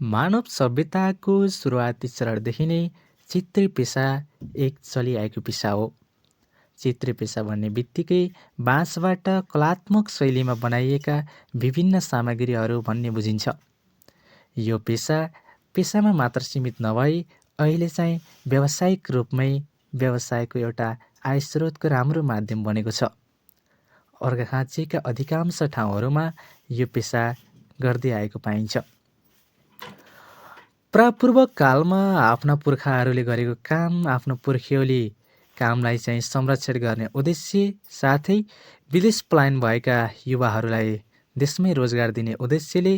मानव सभ्यताको सुरुवाती चरणदेखि नै चित्रे पेसा एक चलिआएको पेसा हो। चित्रे पेसा भन्ने बित्तिकै बाँसबाट कलात्मक शैलीमा बनाइएका विभिन्न सामग्रीहरू भन्ने बुझिन्छ। यो पेसामा मात्र सीमित नभई अहिले चाहिँ व्यावसायिक रूपमै व्यवसायको एउटा आय स्रोतको राम्रो माध्यम बनेको छ। अर्घाखाँचीका अधिकांश ठाउँहरूमा यो पेसा गर्दै आएको पाइन्छ। प्रापूर्व कालमा आफ्ना पुर्खाहरूले गरेको काम, आफ्नो पुर्ख्यौली कामलाई चाहिँ संरक्षण गर्ने उद्देश्य साथै विदेश पलायन भएका युवाहरूलाई देशमै रोजगार दिने उद्देश्यले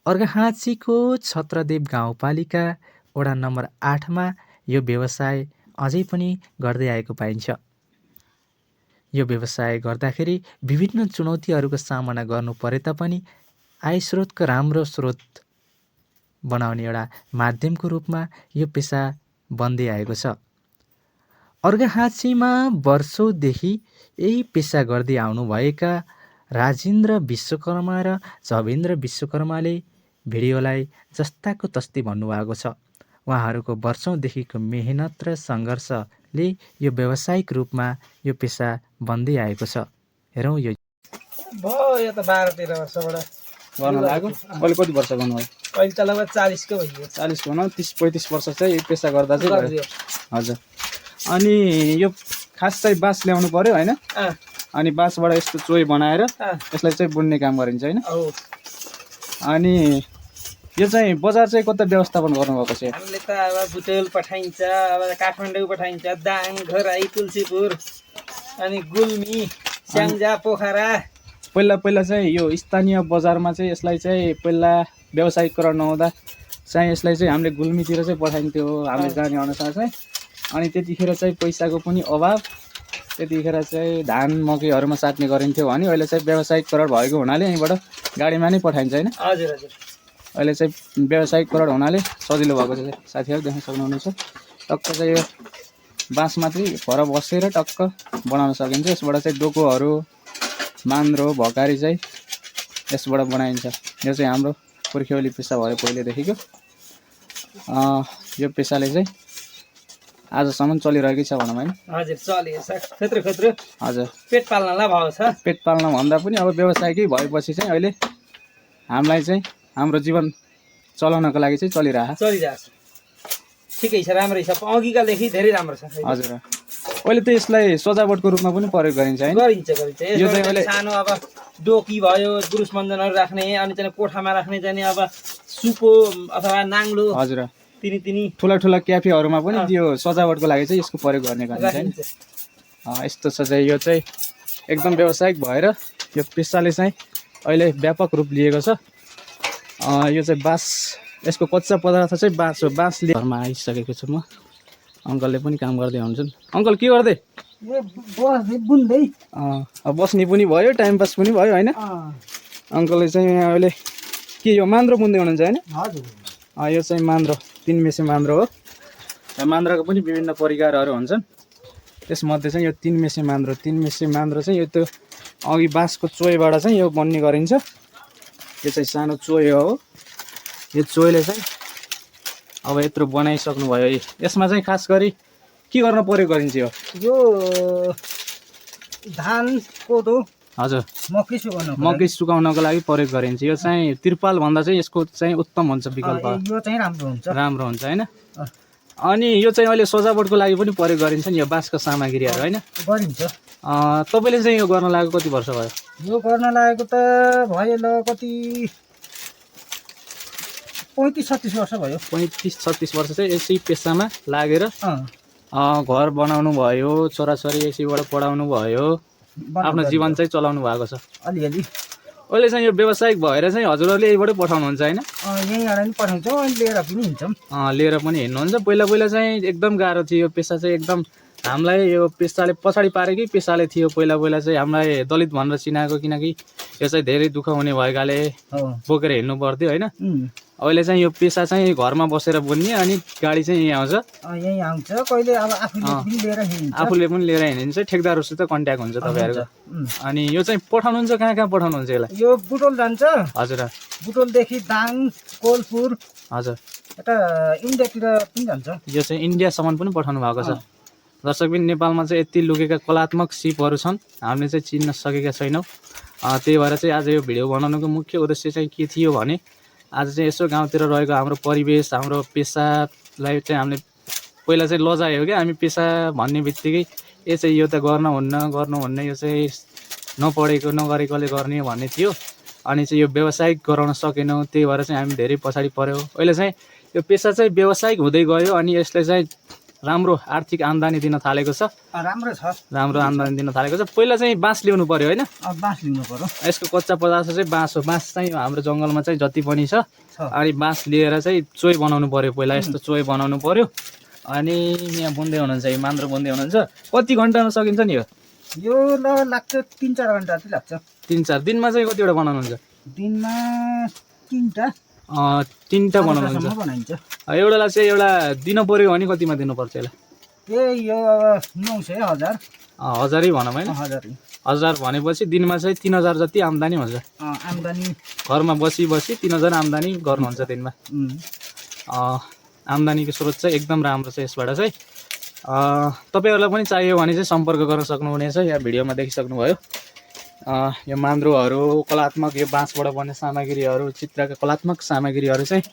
अर्घाखाँचीको छत्रदेव गाउँपालिका वडा नम्बर 8मा यो व्यवसाय अझै पनि गर्दै आएको पाइन्छ। यो व्यवसाय गर्दाखेरि विभिन्न चुनौतीहरूको सामना गर्नु परे तापनि आय स्रोतको राम्रो स्रोत बनाउने एउटा माध्यमको रूपमा यो पेसा बन्दै आएको छ। अर्घाखाँचीमा वर्षौँदेखि यही पेसा गर्दै आउनुभएका राजेन्द्र विश्वकर्मा र झवेन्द्र विश्वकर्माले भिडियोलाई जस्ताको तस्तै भन्नुभएको छ। उहाँहरूको वर्षौँदेखिको मेहनत र सङ्घर्षले यो व्यावसायिक रूपमा यो पेसा बन्दै आएको छ। हेरौँ यो भयो त 12-13 वर्षबाट गर्न लाग्यो। अहिले कति वर्ष गर्नुभयो? अहिले त लगभग 40 को भइयो। 40 भनौँ, 30-35 वर्ष चाहिँ यो पेसा गर्दा चाहिँ भयो। हजुर। अनि यो खास चाहिँ बाँस ल्याउनु पर्यो होइन? अनि बाँसबाट यस्तो चोइ बनाएर यसलाई चाहिँ बुन्ने काम गरिन्छ होइन? अनि यो चाहिँ बजार चाहिँ कता व्यवस्थापन गर्नुभएको छ? हामीले त अब बुटोल पठाइन्छ, अब काठमाडौँ पठाइन्छ, दाङ, घराई, तुलसीपुर, अनि गुल्मी, स्याङ्जा, पोखरा। पहिला चाहिँ यो स्थानीय बजारमा चाहिँ यसलाई चाहिँ पहिला व्यावसायिकरण नहुँदा चाहिँ यसलाई चाहिँ हामीले गुल्मीतिर चाहिँ पठाइन्थ्यो हामीले जाने अनुसार चाहिँ। अनि त्यतिखेर चाहिँ पैसाको पनि अभाव, त्यतिखेर चाहिँ धान मकैहरूमा साट्ने गरिन्थ्यो भने अहिले चाहिँ व्यावसायिकरण भएको हुनाले यहीँबाट गाडीमा नै पठाइन्छ होइन? हजुर हजुर। अहिले चाहिँ व्यावसायिकरण हुनाले सजिलो भएको छ। साथीहरू देख्न सक्नुहुनेछ, टक्क चाहिँ यो बाँस मात्रै भर बसेर टक्क बनाउन सकिन्छ। यसबाट चाहिँ डोकोहरू, मान्द्रो, भकारी चाहिँ यसबाट बनाइन्छ। यो चाहिँ हाम्रो पुर्ख्यौली पेसा भयो पहिलेदेखिको। यो पेसाले चाहिँ आजसम्म चलिरहेकै छ भनौँ होइन? हजुर, चलेको छ खत्रो। हजुर, पेट पाल्नलाई भएको छ। पेट पाल्न भन्दा पनि अब व्यवसायकै भएपछि चाहिँ अहिले हामीलाई चाहिँ हाम्रो जीवन चलाउनको लागि चाहिँ चलिरहेको छ। ठिकै छ, राम्रै छ। अघिकादेखि धेरै राम्रो छ। हजुर। अहिले त यसलाई सजावटको रूपमा पनि प्रयोग गरिन्छ होइन? गरिन्छ। यो चाहिँ अहिले सानो अब डोकी भयो, पुरुष मन्जनहरू राख्ने, अनि चाहिँ कोठामा राख्ने चाहिँ अब सुपो अथवा नाङ्लो। हजुर। तिनी ठुला क्याफेहरूमा पनि त्यो सजावटको लागि चाहिँ यसको प्रयोग गर्ने गरिन्छ होइन? यस्तो छ चाहिँ यो चाहिँ एकदम व्यावसायिक भएर यो पेसाले चाहिँ अहिले व्यापक रूप लिएको छ। यो चाहिँ बाँस, यसको कच्चा पदार्थ चाहिँ बाँस हो। बाँसले घरमा आइसकेको छु म। अङ्कलले पनि काम गर्दै हुन्छन्। अङ्कल के गर्दै? बुन्दै। बस्ने पनि भयो, टाइम पास पनि भयो होइन? अङ्कलले चाहिँ अहिले के यो मान्द्रो बुन्दै हुनुहुन्छ होइन? हजुर। यो चाहिँ मान्द्रो, 3 मेसे मान्द्रो हो। मान्द्राको पनि विभिन्न परिकारहरू हुन्छन्। त्यसमध्ये चाहिँ यो 3 मेसे मान्द्रो चाहिँ यो त्यो अघि बाँसको चोइबाट चाहिँ यो बन्ने गरिन्छ। यो चाहिँ सानो चोइ हो। यो चोइले चाहिँ अब यत्रो बनाइसक्नु भयो। यसमा चाहिँ खास गरी के गर्न प्रयोग गरिन्छ? यो धान, कोदो, हजुर, मकै सुकाउनको लागि प्रयोग गरिन्छ। यो चाहिँ तिरपाल भन्दा चाहिँ यसको चाहिँ उत्तम हुन्छ विकल्प। यो चाहिँ राम्रो हुन्छ होइन? अनि यो चाहिँ अहिले सजावटको लागि पनि प्रयोग गरिन्छ नि, यो बाँसको सामग्रीहरू होइन? गरिन्छ। तपाईँले चाहिँ यो गर्न लागेको कति वर्ष भयो? यो गर्न लागेको त भयो ल कति 35-36 वर्ष भयो। 35-36 वर्ष चाहिँ यसै पेसामा लागेर घर बनाउनु भयो, छोराछोरी यसैबाट पढाउनु भयो, आफ्नो जीवन चाहिँ चलाउनु भएको छ अलिअलि। अहिले चाहिँ यो व्यावसायिक भएर चाहिँ हजुरहरूले यहीँबाटै पठाउनुहुन्छ होइन? यहीँबाट पनि पठाउँछौँ, अनि लिएर पनि हिँड्छौँ। लिएर पनि हिँड्नुहुन्छ। पहिला चाहिँ एकदम गाह्रो थियो यो पेसा चाहिँ। एकदम हामीलाई यो पेसाले पछाडि पारेकै पेसाले थियो। पहिला चाहिँ हामीलाई दलित भनेर चिनाएको, किनकि यो चाहिँ धेरै दुःख हुने भएकाले बोकेर हिँड्नु पर्थ्यो होइन? अहिले चाहिँ यो पेसा चाहिँ घरमा बसेर बुन्ने, अनि गाडी चाहिँ यहीँ आउँछ। कहिले अब आफूले पनि लिएर हिँडिन्छ। ठेकदारहरूसित कन्ट्याक्ट हुन्छ तपाईँहरूको। अनि यो चाहिँ पठाउनुहुन्छ कहाँ पठाउनुहुन्छ यसलाई? यो बुटोल जान्छ। हजुर। बुटोलदेखि दाङ कोलपुर हजुर यता इन्डियातिर पनि जान्छ। यो चाहिँ इन्डियासम्म पनि पठाउनु भएको छ। दर्शक पनि नेपालमा चाहिँ यति लुकेका कलात्मक सिपहरू छन् हामीले चाहिँ चिन्न सकेका छैनौँ। त्यही भएर चाहिँ आज यो भिडियो बनाउनुको मुख्य उद्देश्य चाहिँ के थियो भने आज चाहिँ यसो गाउँतिर रहेको हाम्रो परिवेश हाम्रो पेसालाई चाहिँ हामीले पहिला चाहिँ लजायो क्या। हामी पेसा भन्ने बित्तिकै यो चाहिँ यो त गर्नुहुन्न यो चाहिँ नपढेको नगरेकोले गर्ने भन्ने थियो। अनि चाहिँ यो व्यावसायिक गराउन सकेनौँ, त्यही भएर चाहिँ हामी धेरै पछाडि पऱ्यौँ। अहिले चाहिँ यो पेसा चाहिँ व्यावसायिक हुँदै गयो अनि यसले चाहिँ राम्रो आर्थिक आम्दानी दिन थालेको छ। राम्रो आम्दानी दिन थालेको छ। पहिला चाहिँ बाँस ल्याउनु पर्यो होइन? बाँस ल्याउनु पर्यो। यसको कच्चा पदार्थ चाहिँ बाँस हो। बाँस चाहिँ हाम्रो जङ्गलमा चाहिँ जति पनि छ अनि बाँस लिएर चाहिँ चोय बनाउनु पर्यो। पहिला यस्तो चोय बनाउनु पर्यो। अनि यहाँ बुन्दै हुनुहुन्छ, यो मान्द्रो बुन्दै हुनुहुन्छ। कति घन्टामा सकिन्छ नि यो लाग्छ 3-4 घन्टा चाहिँ लाग्छ। 3-4 दिनमा चाहिँ कतिवटा बनाउनुहुन्छ? दिनमा 3टा बनाउनुहुन्छ। एउटालाई चाहिँ एउटा दिनु पर्यो भने कतिमा दिनुपर्छ यसलाई? यो 900 1000 1000 भनौँ होइन? 1000 भनेपछि दिनमा चाहिँ 3000 जति आम्दानी हुन्छ। आम्दानी घरमा बसी 3000 आम्दानी गर्नुहुन्छ दिनमा। आम्दानीको स्रोत चाहिँ एकदम राम्रो छ यसबाट चाहिँ। तपाईँहरूलाई पनि चाहियो भने चाहिँ सम्पर्क गर्न सक्नुहुनेछ। यहाँ भिडियोमा देखिसक्नुभयो यो मान्द्रोहरू कलात्मक यो बाँसबाट बन्ने सामग्रीहरू चित्रका कलात्मक सामग्रीहरू चाहिँ